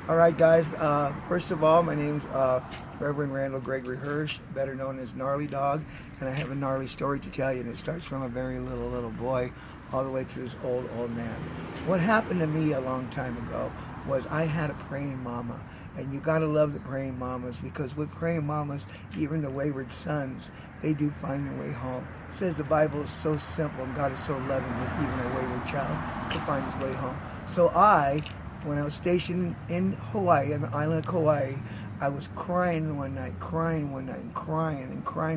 All right, guys. First of all, my name's Reverend Randall Gregory Hirsch, better known as Gnarly Dog, and I have a gnarly story to tell you, and it starts from a very little boy all the way to this old man. What happened to me a long time ago was I had a praying mama, and you gotta love the praying mamas, because with praying mamas, even the wayward sons, they do find their way home. It says the Bible is so simple and God is so loving that even a wayward child can find his way home. So when I was stationed in Hawaii, on the island of Kauai, I was crying one night, and crying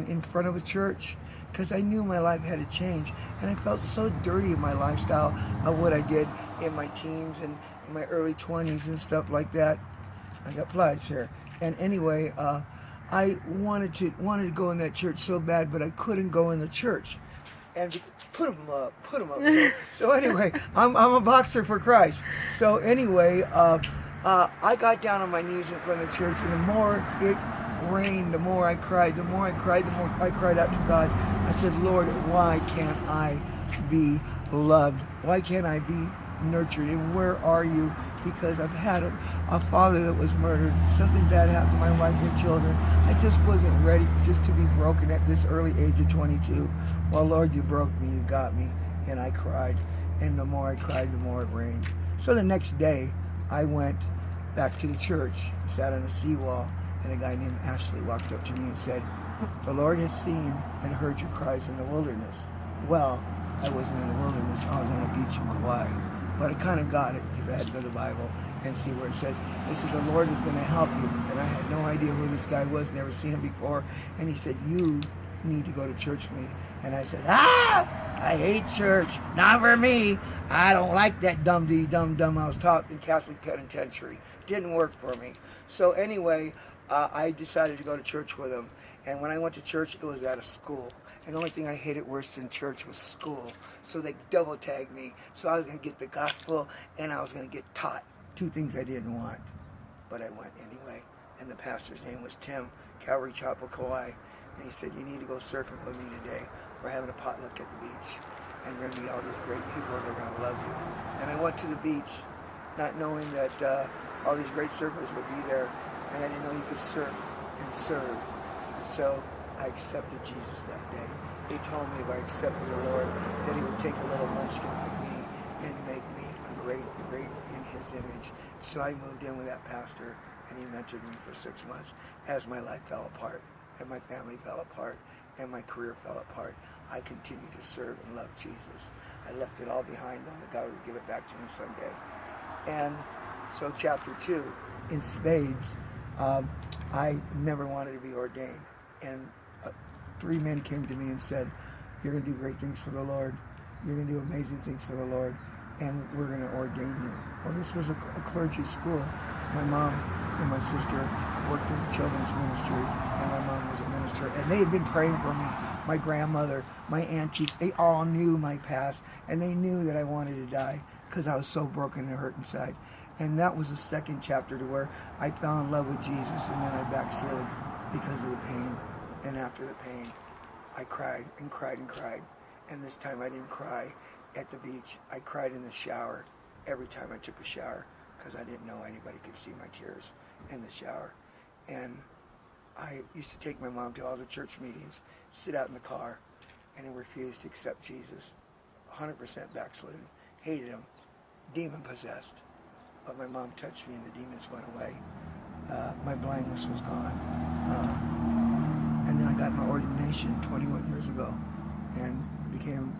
in front of a church, because I knew my life had to change, and I felt so dirty in my lifestyle of what I did in my teens and in my early 20s and stuff like that. I got plies here. And anyway, I wanted to go in that church so bad, but I couldn't go in the church. And put them up. So anyway, I'm a boxer for Christ. So anyway, I got down on my knees in front of the church, and the more it rained, the more I cried. The more I cried out to God. I said, Lord, why can't I be loved? Why can't I be nurtured? And where are you? Because I've had a father that was murdered. Something bad happened to my wife and children. I just wasn't ready just to be broken at this early age of 22. Well, Lord, you broke me, you got me. And I cried. And the more I cried, the more it rained. So the next day, I went back to the church, sat on a seawall, and a guy named Ashley walked up to me and said, the Lord has seen and heard your cries in the wilderness. Well, I wasn't in the wilderness. I was on a beach in Kauai. But I kind of got it because I had to go to the Bible and see where it says. He said, the Lord is going to help you. And I had no idea who this guy was, never seen him before. And he said, you need to go to church with me. And I said, I hate church. Not for me. I don't like that dumb. I was taught in Catholic penitentiary. Didn't work for me. So anyway, I decided to go to church with him. And when I went to church, it was at a school. And the only thing I hated worse than church was school. So they double tagged me. So I was going to get the gospel and I was going to get taught. Two things I didn't want. But I went anyway. And the pastor's name was Tim, Calvary Chapel, Kauai. And he said, you need to go surfing with me today. We're having a potluck at the beach. And you're going to meet all these great people and they're going to love you. And I went to the beach not knowing that all these great surfers would be there. And I didn't know you could surf and serve. So I accepted Jesus that day. He told me if I accepted the Lord, that he would take a little munchkin like me and make me a great in his image. So I moved in with that pastor, and he mentored me for 6 months as my life fell apart, and my family fell apart, and my career fell apart. I continued to serve and love Jesus. I left it all behind, knowing that God would give it back to me someday. And so chapter 2, in spades, I never wanted to be ordained. And 3 men came to me and said, you're going to do great things for the Lord. You're going to do amazing things for the Lord. And we're going to ordain you. Well, this was a clergy school. My mom and my sister worked in the children's ministry, and my mom was a minister. And they had been praying for me. My grandmother, my aunties, they all knew my past. And they knew that I wanted to die because I was so broken and hurt inside. And that was the second chapter to where I fell in love with Jesus, and then I backslid because of the pain. And after the pain, I cried and cried. And this time I didn't cry at the beach. I cried in the shower every time I took a shower because I didn't know anybody could see my tears in the shower. And I used to take my mom to all the church meetings, sit out in the car, and I refused to accept Jesus. 100% backslidden, hated him, demon possessed. But my mom touched me and the demons went away. My blindness was gone. And then I got my ordination 21 years ago and became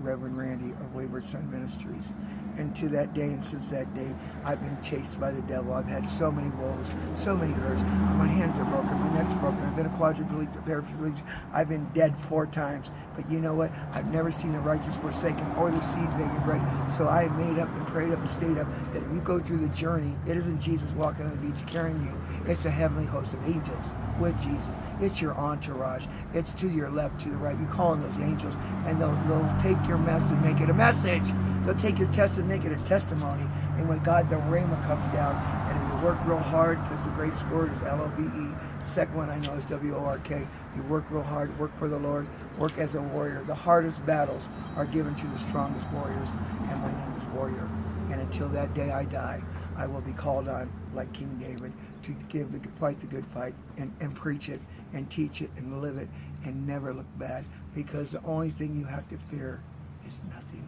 Reverend Randy of Wayward Son Ministries. And to that day, and since that day, I've been chased by the devil. I've had so many woes, so many hurts. My hands are broken, my neck's broken. I've been a quadriplegic, a paraplegic. I've been dead 4 times. But you know what? I've never seen the righteous forsaken or the seed begging bread. So I made up and prayed up and stayed up that if you go through the journey, it isn't Jesus walking on the beach carrying you. It's a heavenly host of angels with Jesus. It's your entourage. It's to your left, to the right. You call on those angels, and they'll take your mess and make it a message. They'll take your test and make it a testimony. And when God, the Rhema comes down, and if you work real hard, because the greatest word is L-O-V-E. Second one I know is W-O-R-K. You work real hard, work for the Lord, work as a warrior. The hardest battles are given to the strongest warriors, and my name is Warrior. And until that day I die, I will be called on, like King David, to fight the good fight and preach it and teach it and live it and never look bad, because the only thing you have to fear is nothing.